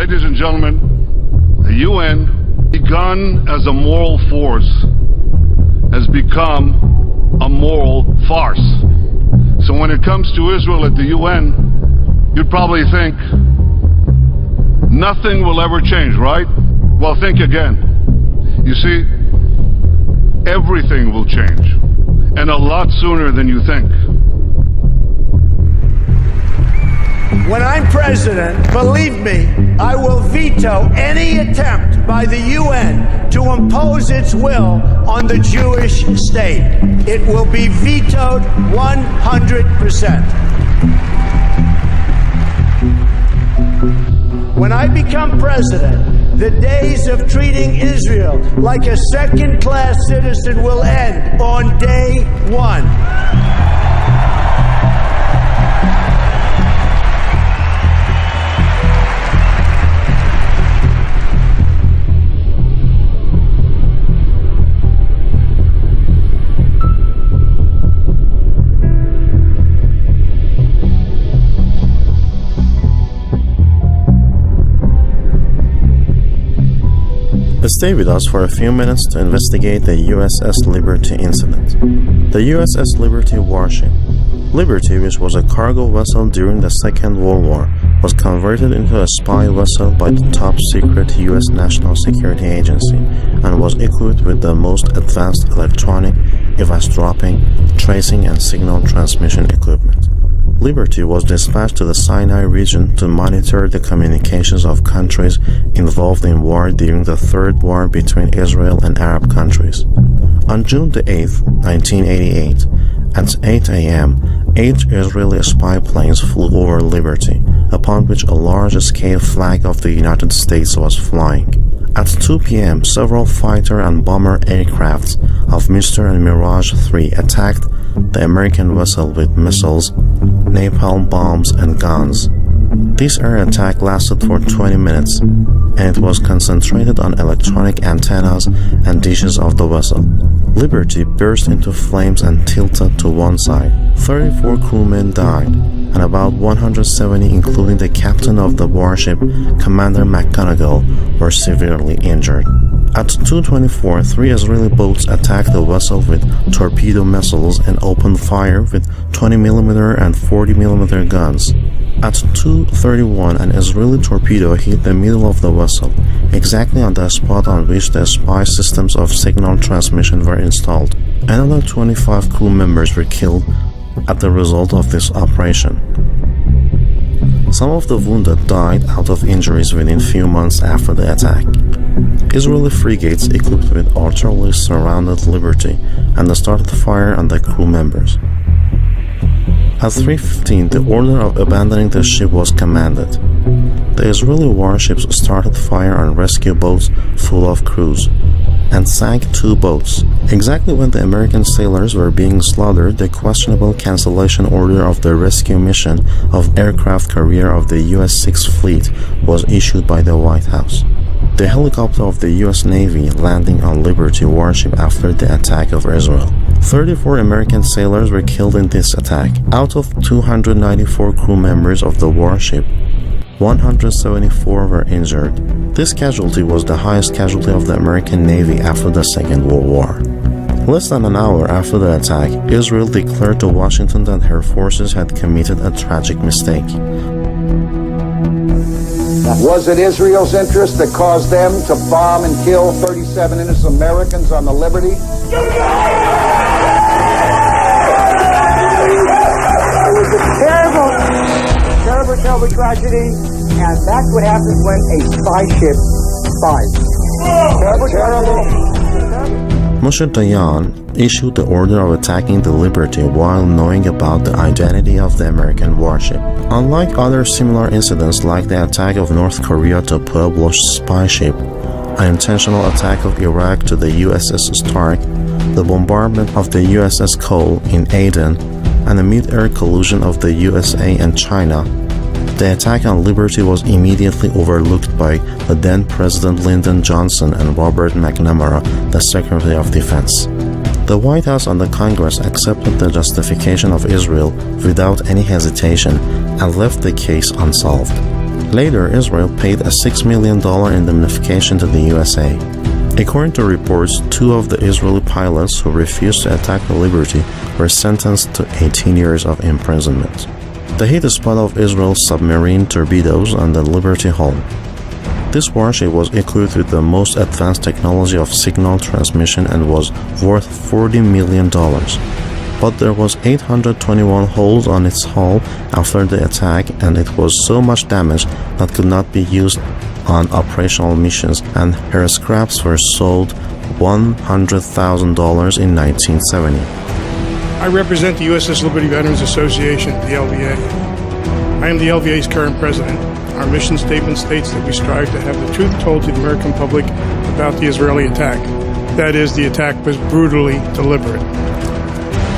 Ladies and gentlemen, the UN, begun as a moral force, has become a moral farce. So when it comes to Israel at the UN, you'd probably think nothing will ever change, right? Well, think again. You see, everything will change, and a lot sooner than you think. When I'm president, believe me, I will veto any attempt by the UN to impose its will on the Jewish state. It will be vetoed 100%. When I become president, the days of treating Israel like a second-class citizen will end on day one. Stay with us for a few minutes to investigate the USS Liberty incident. The USS Liberty warship, Liberty, which was a cargo vessel during the Second World War, was converted into a spy vessel by the top-secret U.S. National Security Agency and was equipped with the most advanced electronic, eavesdropping, tracing, and signal transmission equipment. Liberty was dispatched to the Sinai region to monitor the communications of countries involved in war during the Third War between Israel and Arab countries. On June 8, 1988, at 8 a.m., 8 Israeli spy planes flew over Liberty, upon which a large-scale flag of the United States was flying. At 2 p.m., several fighter and bomber aircrafts of Mr. and Mirage 3 attacked the American vessel with missiles, napalm bombs, and guns. This air attack lasted for 20 minutes, and it was concentrated on electronic antennas and dishes of the vessel. Liberty burst into flames and tilted to one side. 34 crewmen died, and about 170, including the captain of the warship, Commander McGonigal, were severely injured. At 2:24, 3 Israeli boats attacked the vessel with torpedo missiles and opened fire with 20mm and 40mm guns. At 2:31, an Israeli torpedo hit the middle of the vessel, exactly on the spot on which the spy systems of signal transmission were installed. Another 25 crew members were killed as the result of this operation. Some of the wounded died out of injuries within few months after the attack. Israeli frigates equipped with artillery surrounded Liberty and started fire on the crew members. At 3:15, the order of abandoning the ship was commanded. The Israeli warships started fire on rescue boats full of crews and sank 2 boats. Exactly when the American sailors were being slaughtered, the questionable cancellation order of the rescue mission of aircraft carrier of the U.S. 6th Fleet was issued by the White House. The helicopter of the U.S. Navy landing on Liberty warship after the attack of Israel. 34 American sailors were killed in this attack. Out of 294 crew members of the warship, 174 were injured. This casualty was the highest casualty of the American Navy after the Second World War. Less than an hour after the attack, Israel declared to Washington that her forces had committed a tragic mistake. Was it Israel's interest that caused them to bomb and kill 37 innocent Americans on the Liberty? It was a terrible tragedy, and that's what happens when a spy ship spies. Terrible. Moshe Dayan issued the order of attacking the Liberty while knowing about the identity of the American warship. Unlike other similar incidents like the attack of North Korea to Pueblo's spy ship, an intentional attack of Iraq to the USS Stark, the bombardment of the USS Cole in Aden, and the mid-air collision of the USA and China, the attack on Liberty was immediately overlooked by the then President Lyndon Johnson and Robert McNamara, the Secretary of Defense. The White House and the Congress accepted the justification of Israel without any hesitation and left the case unsolved. Later, Israel paid a $6 million indemnification to the USA. According to reports, 2 of the Israeli pilots who refused to attack the Liberty were sentenced to 18 years of imprisonment. They hit a spot of Israel's submarine torpedoes on the Liberty hull. This warship was equipped with the most advanced technology of signal transmission and was worth $40 million. But there was 821 holes on its hull after the attack, and it was so much damaged that could not be used on operational missions, and her scraps were sold $100,000 in 1970. I represent the USS Liberty Veterans Association, the LVA. I am the LVA's current president. Our mission statement states that we strive to have the truth told to the American public about the Israeli attack. That is, the attack was brutally deliberate.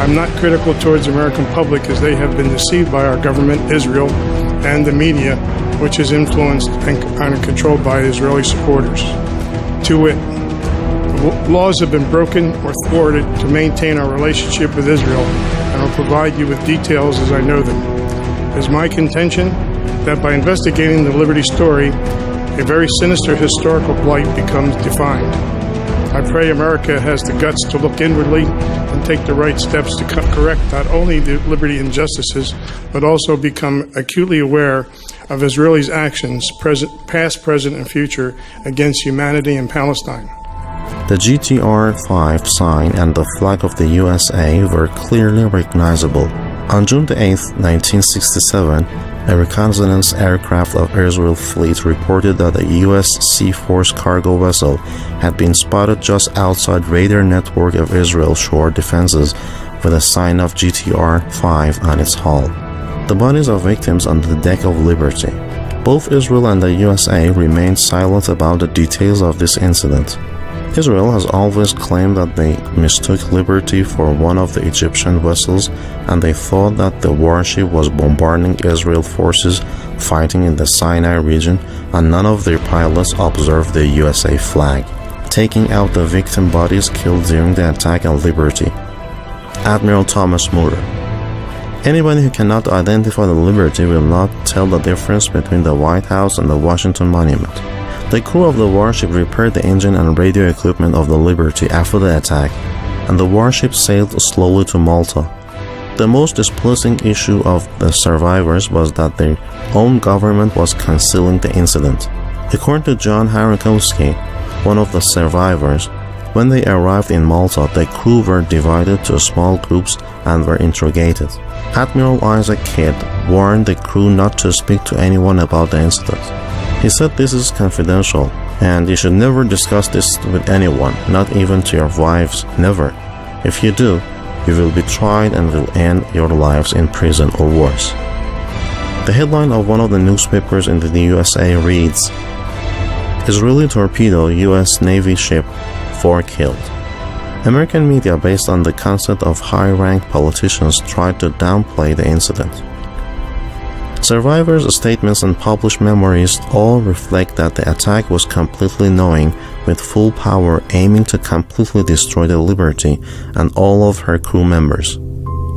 I'm not critical towards the American public, as they have been deceived by our government, Israel, and the media, which is influenced and controlled by Israeli supporters. To wit, the laws have been broken or thwarted to maintain our relationship with Israel, and I'll provide you with details as I know them. It is my contention that by investigating the Liberty story, a very sinister historical blight becomes defined. I pray America has the guts to look inwardly and take the right steps to correct not only the Liberty injustices, but also become acutely aware of Israelis' actions, past, present, and future, against humanity in Palestine. The GTR-5 sign and the flag of the USA were clearly recognizable. On June 8, 1967, a reconnaissance aircraft of Israel's fleet reported that a U.S. Sea Force cargo vessel had been spotted just outside radar network of Israel's shore defenses with a sign of GTR-5 on its hull. The bodies of victims on the deck of Liberty. Both Israel and the USA remained silent about the details of this incident. Israel has always claimed that they mistook Liberty for one of the Egyptian vessels, and they thought that the warship was bombarding Israel forces fighting in the Sinai region, and none of their pilots observed the USA flag, taking out the victim bodies killed during the attack on Liberty. Admiral Thomas Moore. Anyone who cannot identify the Liberty will not tell the difference between the White House and the Washington Monument. The crew of the warship repaired the engine and radio equipment of the Liberty after the attack, and the warship sailed slowly to Malta. The most displeasing issue of the survivors was that their own government was concealing the incident. According to John Harakowski, one of the survivors, when they arrived in Malta, the crew were divided to small groups and were interrogated. Admiral Isaac Kidd warned the crew not to speak to anyone about the incident. He said this is confidential, and you should never discuss this with anyone, not even to your wives, never. If you do, you will be tried and will end your lives in prison or worse. The headline of one of the newspapers in the USA reads, Israeli torpedo U.S. Navy ship, 4 killed. American media, based on the concept of high-ranked politicians, tried to downplay the incident. Survivors' statements and published memories all reflect that the attack was completely knowing, with full power aiming to completely destroy the Liberty and all of her crew members.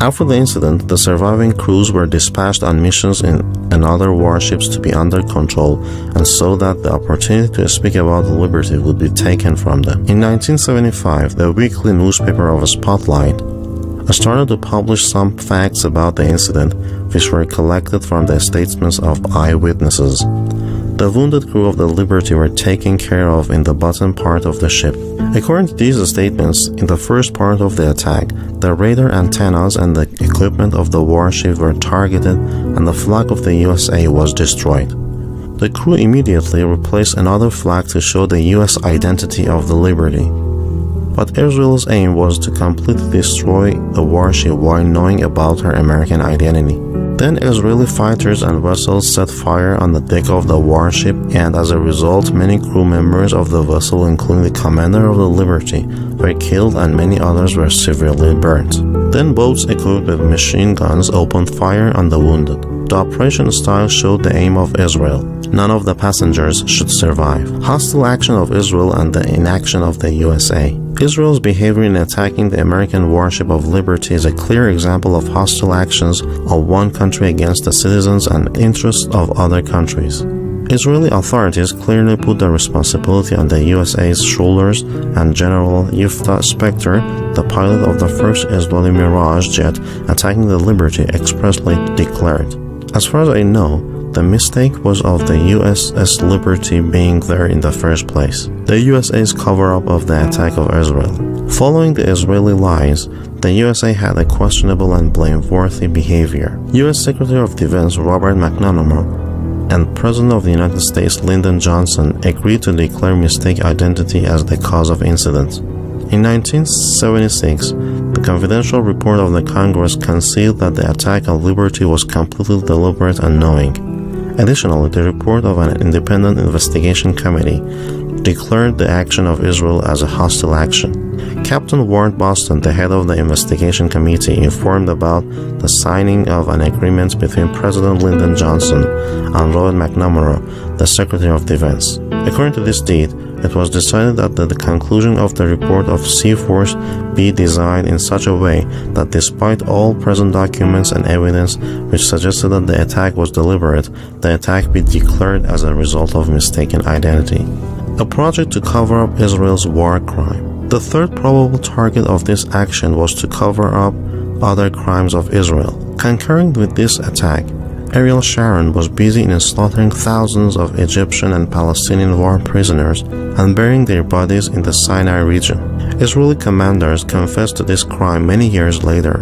After the incident, the surviving crews were dispatched on missions in another warships to be under control, and so that the opportunity to speak about the Liberty would be taken from them. In 1975, the weekly newspaper of Spotlight started to publish some facts about the incident, which were collected from the statements of eyewitnesses. The wounded crew of the Liberty were taken care of in the bottom part of the ship. According to these statements, in the first part of the attack, the radar antennas and the equipment of the warship were targeted and the flag of the USA was destroyed. The crew immediately replaced another flag to show the US identity of the Liberty. But Israel's aim was to completely destroy the warship while knowing about her American identity. Then Israeli fighters and vessels set fire on the deck of the warship, and as a result, many crew members of the vessel, including the commander of the Liberty, were killed and many others were severely burnt. Then boats equipped with machine guns opened fire on the wounded. The operation style showed the aim of Israel. None of the passengers should survive. Hostile action of Israel and the inaction of the USA. Israel's behavior in attacking the American warship of Liberty is a clear example of hostile actions of one country against the citizens and interests of other countries. Israeli authorities clearly put the responsibility on the USA's shoulders, and General Yiftach Spector, the pilot of the first Israeli Mirage jet attacking the Liberty, expressly declared, "As far as I know, the mistake was of the USS Liberty being there in the first place." The USA's cover-up of the attack of Israel. Following the Israeli lies, the USA had a questionable and blameworthy behavior. U.S. Secretary of Defense Robert McNamara and President of the United States Lyndon Johnson agreed to declare mistake identity as the cause of incident. In 1976, the confidential report of the Congress concealed that the attack on Liberty was completely deliberate and knowing. Additionally, the report of an independent investigation committee declared the action of Israel as a hostile action. Captain Ward Boston, the head of the investigation committee, informed about the signing of an agreement between President Lyndon Johnson and Robert McNamara, the Secretary of Defense. According to this deed, it was decided that the conclusion of the report of Sea Force be designed in such a way that despite all present documents and evidence which suggested that the attack was deliberate, the attack be declared as a result of mistaken identity. A project to cover up Israel's war crime. The third probable target of this action was to cover up other crimes of Israel. Concurrent with this attack, Ariel Sharon was busy in slaughtering thousands of Egyptian and Palestinian war prisoners and burying their bodies in the Sinai region. Israeli commanders confessed to this crime many years later.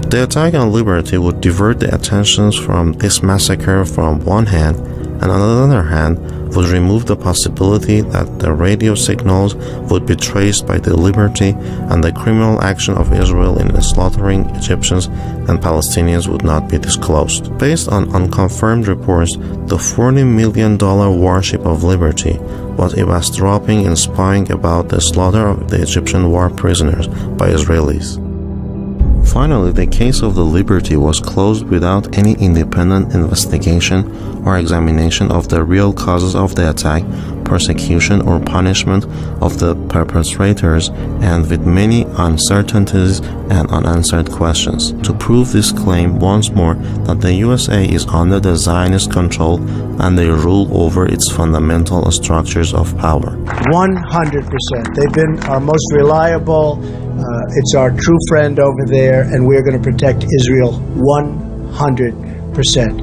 The attack on Liberty would divert the attentions from this massacre from one hand, and on the other hand, would remove the possibility that the radio signals would be traced by the Liberty, and the criminal action of Israel in slaughtering Egyptians and Palestinians would not be disclosed. Based on unconfirmed reports, the $40 million warship of Liberty was eavesdropping and spying about the slaughter of the Egyptian war prisoners by Israelis. Finally, the case of the Liberty was closed without any independent investigation or examination of the real causes of the attack, persecution or punishment of the perpetrators, and with many uncertainties and unanswered questions. To prove this claim once more that the USA is under the Zionist control and they rule over its fundamental structures of power. 100%. They've been our most reliable. It's our true friend over there, and we're going to protect Israel 100%.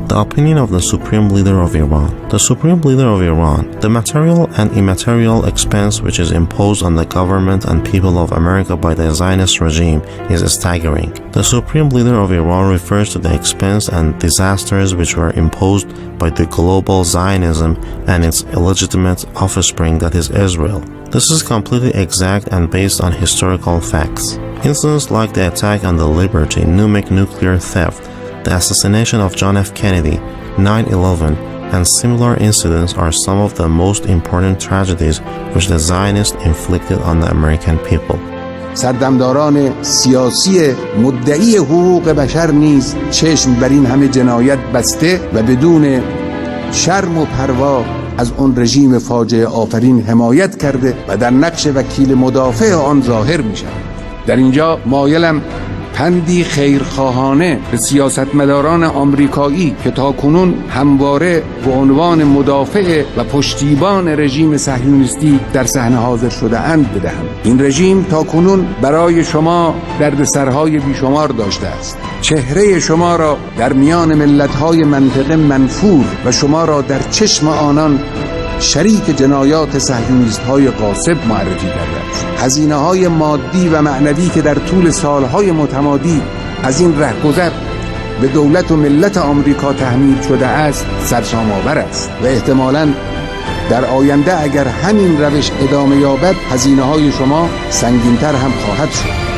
The opinion of the Supreme Leader of Iran. The Supreme Leader of Iran, the material and immaterial expense which is imposed on the government and people of America by the Zionist regime is staggering. The Supreme Leader of Iran refers to the expense and disasters which were imposed by the global Zionism and its illegitimate offspring, that is Israel. This is completely exact and based on historical facts. Incidents like the attack on the Liberty, nuclear theft, the assassination of John F. Kennedy, 9/11, and similar incidents are some of the most important tragedies which the Zionists inflicted on the American people. سردمداران سیاسی مدعی حقوق بشر نیز چشم بر این همه جنایت بسته و بدون شرم و پروا از اون رژیم فاجعه آفرین حمایت کرده و در نقش وکیل مدافع آن ظاهر می شود. در اینجا مایلم پندی خیرخواهانه به سیاستمداران آمریکایی که تاکنون همواره به عنوان مدافع و پشتیبان رژیم صهیونیستی در صحنه حاضر شده اند بدهم. این رژیم تاکنون برای شما دردسرهای بیشمار داشته است. چهره شما را در میان ملت‌های منطقه منفور و شما را در چشم آنان شریک جنایات صهیونیست‌های غاصب معرفی کرده است. هزینه‌های مادی و معنوی که در طول سال‌های متمادی از این رهگذر به دولت و ملت آمریکا تحمیل شده است سرسام‌آور است و احتمالاً در آینده اگر همین روش ادامه یابد هزینه‌های شما سنگین‌تر هم خواهد شد.